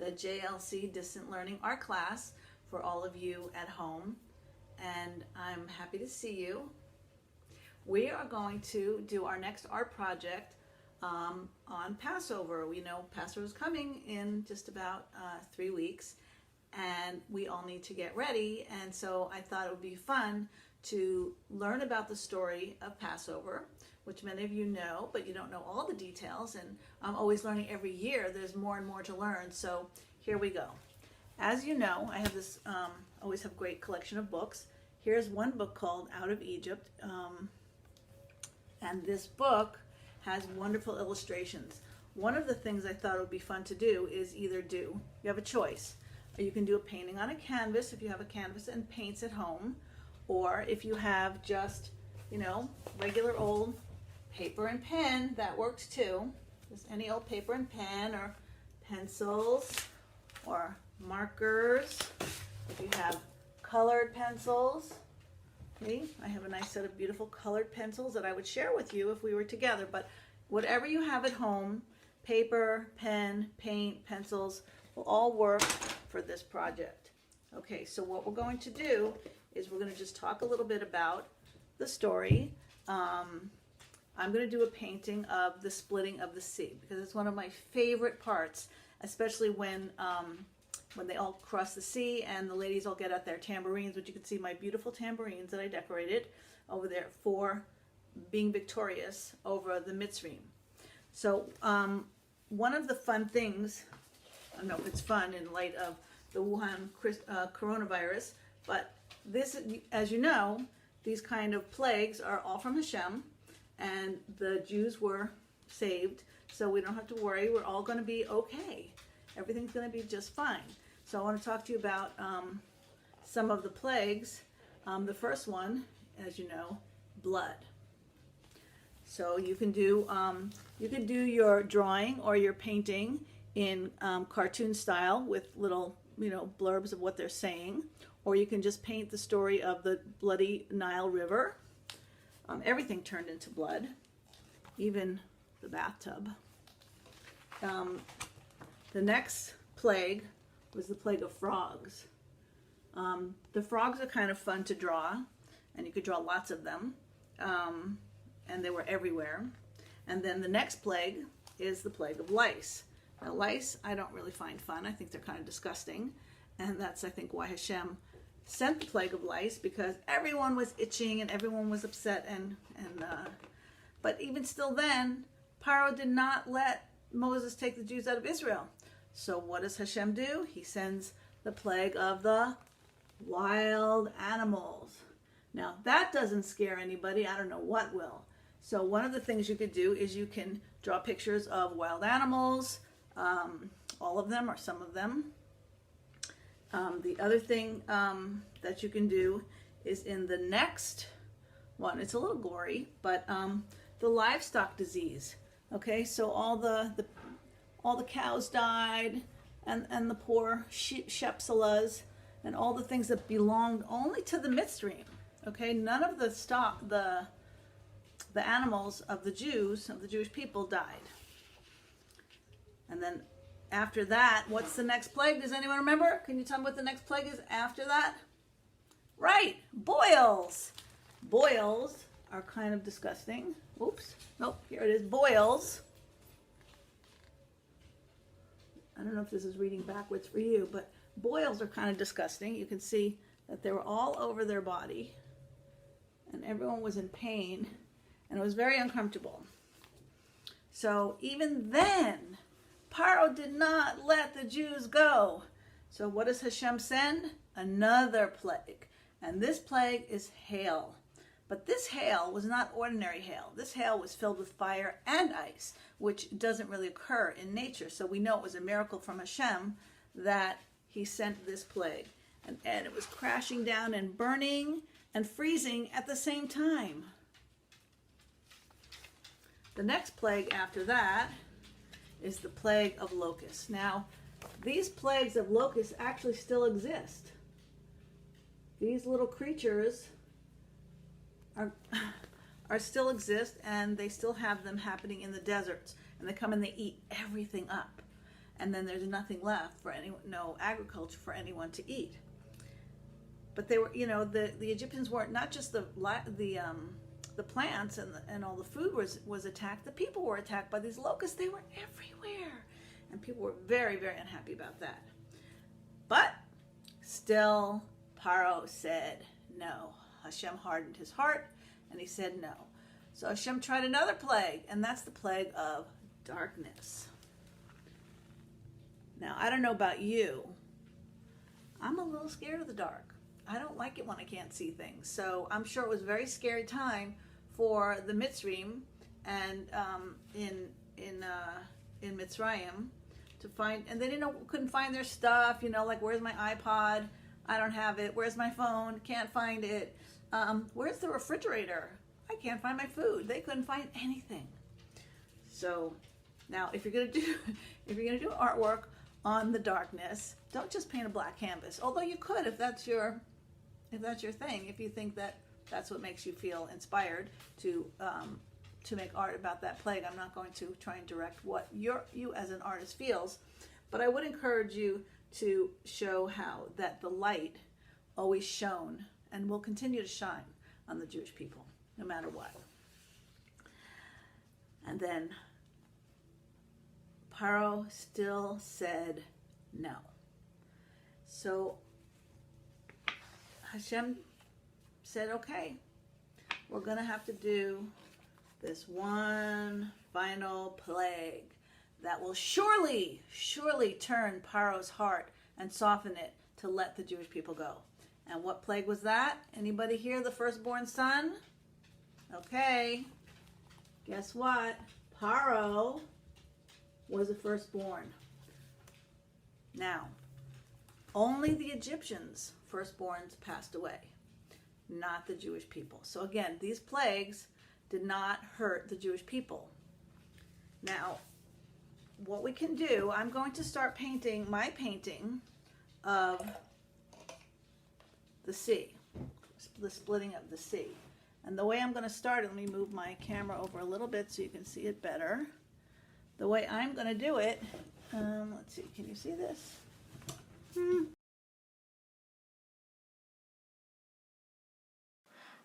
the JLC Distant Learning Art Class for all of you at home, and I'm happy to see you. We are going to do our next art project on Passover. We know Passover is coming in just about 3 weeks, and we all need to get ready, and so I thought it would be fun to learn about the story of Passover, which many of you know, but you don't know all the details, and I'm always learning every year. There's more and more to learn, so here we go. As you know, I have this, always have a great collection of books. Here's one book called Out of Egypt, and this book has wonderful illustrations. One of the things I thought would be fun to do is you have a choice. You can do a painting on a canvas if you have a canvas and paints at home, or if you have just, regular old paper and pen, that works too. Just any old paper and pen, or pencils, or markers. If you have colored pencils, okay, I have a nice set of beautiful colored pencils that I would share with you if we were together, but whatever you have at home, paper, pen, paint, pencils, will all work for this project. Okay, so what we're going to do is we're going to just talk a little bit about the story. I'm going to do a painting of the splitting of the sea because it's one of my favorite parts, especially when they all cross the sea and the ladies all get out their tambourines, which you can see my beautiful tambourines that I decorated over there for being victorious over the Mitzrayim. So one of the fun things, I don't know if it's fun in light of the Wuhan coronavirus, but this, as you know, these kind of plagues are all from Hashem, and the Jews were saved, so we don't have to worry. We're all going to be okay. Everything's going to be just fine. So I want to talk to you about some of the plagues. The first one, as you know, blood. So you can do your drawing or your painting in cartoon style with little blurbs of what they're saying, or you can just paint the story of the bloody Nile River. Everything turned into blood, even the bathtub. The next plague was the plague of frogs. The frogs are kind of fun to draw, and you could draw lots of them, and they were everywhere. And then the next plague is the plague of lice. Now, lice I don't really find fun. I think they're kind of disgusting, and that's, I think, why Hashem sent the plague of lice, because everyone was itching and everyone was upset, but even still then, Paro did not let Moses take the Jews out of Israel. So what does Hashem do? He sends the plague of the wild animals. Now, that doesn't scare anybody. I don't know what will. So one of the things you could do is you can draw pictures of wild animals, all of them or some of them. The other thing that you can do is in the next one, it's a little gory, but the livestock disease. Okay, so all the cows died, and the poor shepselas, and all the things that belonged only to the Mitzrayim. Okay, none of the animals of the Jewish people died. And then after that, what's the next plague? Does anyone remember? Can you tell me what the next plague is after that? Right, boils. Boils are kind of disgusting. Oops, nope, here it is, boils. I don't know if this is reading backwards for you, but boils are kind of disgusting. You can see that they were all over their body, and everyone was in pain, and it was very uncomfortable. So even then, Paro did not let the Jews go. So what does Hashem send? Another plague. And this plague is hail. But this hail was not ordinary hail. This hail was filled with fire and ice, which doesn't really occur in nature. So we know it was a miracle from Hashem that he sent this plague. And it was crashing down and burning and freezing at the same time. The next plague after that is the plague of locusts. Now, these plagues of locusts actually still exist. These little creatures are still exist, and they still have them happening in the deserts, and they come and they eat everything up. and then there's nothing left for anyone, no agriculture for anyone to eat. But they were, the Egyptians weren't, not just the plants and all the food was attacked. The people were attacked by these locusts. They were everywhere, and people were very, very unhappy about that. But still, Paro said no. Hashem hardened his heart, and he said no. So Hashem tried another plague, and that's the plague of darkness. Now, I don't know about you. I'm a little scared of the dark. I don't like it when I can't see things. So I'm sure it was a very scary time for the Mitzrayim and in Mitzrayim to find, and they couldn't find their stuff. Like, where's my iPod? I don't have it. Where's my phone? Can't find it. Where's the refrigerator? I can't find my food. They couldn't find anything. So now, if you're gonna do artwork on the darkness, don't just paint a black canvas. Although you could, if that's your thing. If you think that that's what makes you feel inspired to make art about that plague. I'm not going to try and direct what you as an artist feels, but I would encourage you to show how that the light always shone and will continue to shine on the Jewish people, no matter what. And then Paro still said no. So Hashem said, okay, we're going to have to do this one final plague that will surely turn Paro's heart and soften it to let the Jewish people go. And what plague was that? Anybody here, the firstborn son? Okay, guess what? Paro was the firstborn. Now, only the Egyptians' firstborns passed away, not the Jewish people. So again, these plagues did not hurt the Jewish people. Now, what we can do, I'm going to start painting my painting of the sea, the splitting of the sea. And the way I'm going to start, let me move my camera over a little bit so you can see it better. The way I'm going to do it, let's see, can you see this?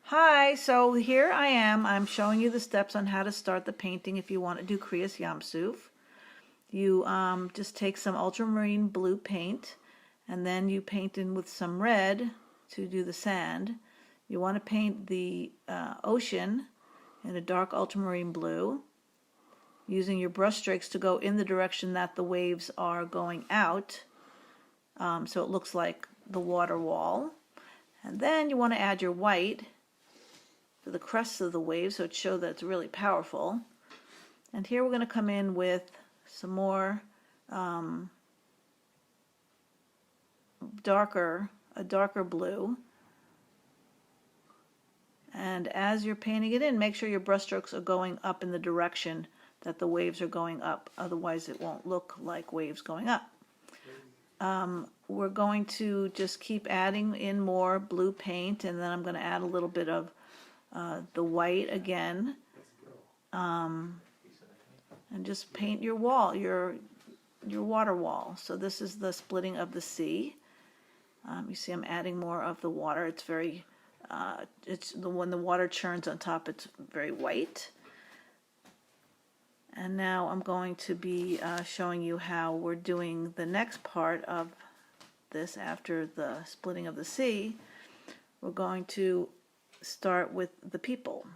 Hi, so here I am. I'm showing you the steps on how to start the painting if you want to do Kriyas Yam Suf. You just take some ultramarine blue paint, and then you paint in with some red to do the sand. You want to paint the ocean in a dark ultramarine blue, using your brush strokes to go in the direction that the waves are going out, so it looks like the water wall. And then you want to add your white for the crests of the waves, so it shows that it's really powerful. And here we're going to come in with some more a darker blue. And as you're painting it in, make sure your brush strokes are going up in the direction that the waves are going up. Otherwise, it won't look like waves going up. We're going to just keep adding in more blue paint, and then I'm going to add a little bit of the white again, and just paint your wall, your water wall. So this is the splitting of the sea. You see I'm adding more of the water. It's very, when the water churns on top, it's very white. And now I'm going to be showing you how we're doing the next part of this after the splitting of the sea. We're going to start with the people.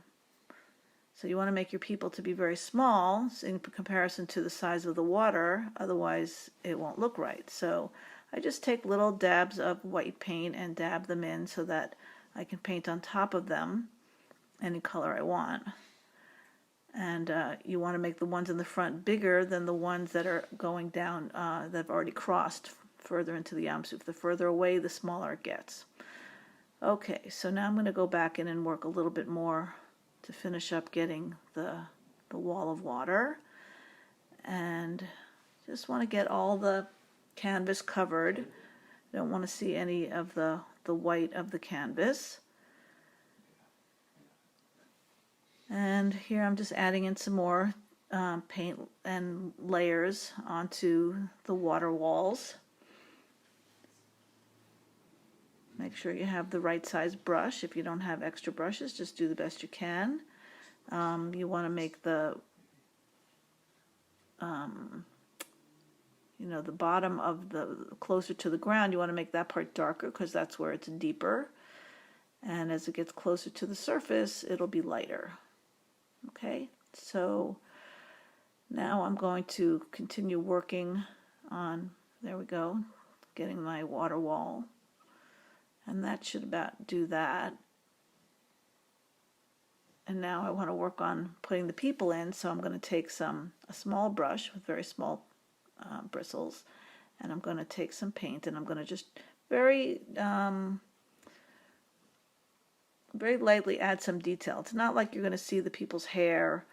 So you want to make your people to be very small in comparison to the size of the water, otherwise it won't look right. So I just take little dabs of white paint and dab them in so that I can paint on top of them any color I want. And you want to make the ones in the front bigger than the ones that are going down, that have already crossed further into the Yam Suf. The further away, the smaller it gets. Okay, so now I'm going to go back in and work a little bit more to finish up getting the wall of water. And just want to get all the canvas covered. Don't want to see any of the white of the canvas. And here I'm just adding in some more paint and layers onto the water walls. Make sure you have the right size brush. If you don't have extra brushes, just do the best you can. You want to make the the bottom of the closer to the ground, you want to make that part darker because that's where it's deeper. And as it gets closer to the surface, it'll be lighter. Okay, so now I'm going to continue working on, there we go, getting my water wall. And that should about do that. And now I want to work on putting the people in, so I'm going to take a small brush with very small bristles, and I'm going to take some paint, and I'm going to just very lightly add some detail. It's not like you're going to see the people's hair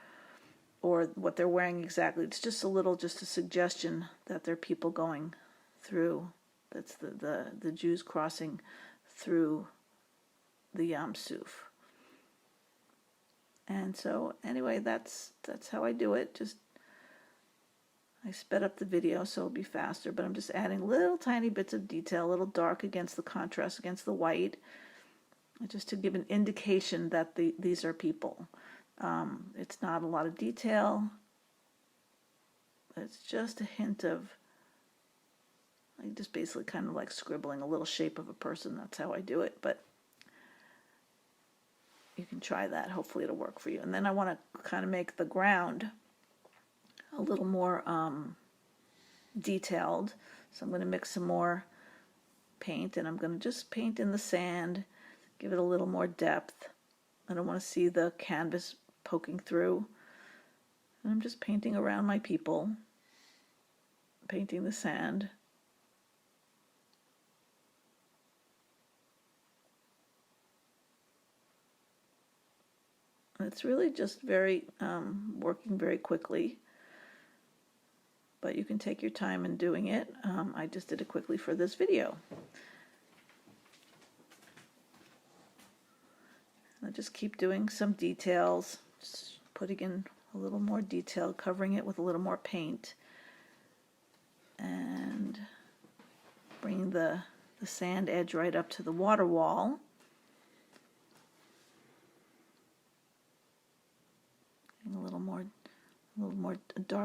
or what they're wearing exactly. It's just a suggestion that they're people going through. That's the Jews crossing through the Yam Suf. And so anyway, that's how I do it. I sped up the video so it'll be faster, but I'm just adding little tiny bits of detail, a little dark against the contrast, against the white, just to give an indication that these are people. It's not a lot of detail. It's just a hint of, just basically kind of like scribbling a little shape of a person. That's how I do it, but you can try that. Hopefully it'll work for you. And then I want to kind of make the ground a little more detailed. So I'm going to mix some more paint, and I'm going to just paint in the sand, give it a little more depth. I don't want to see the canvas poking through. And I'm just painting around my people, painting the sand. It's really just working very quickly, but you can take your time in doing it. I just did it quickly for this video. I just keep doing some details, just putting in a little more detail, covering it with a little more paint, and bringing the sand edge right up to the water wall. A little more dark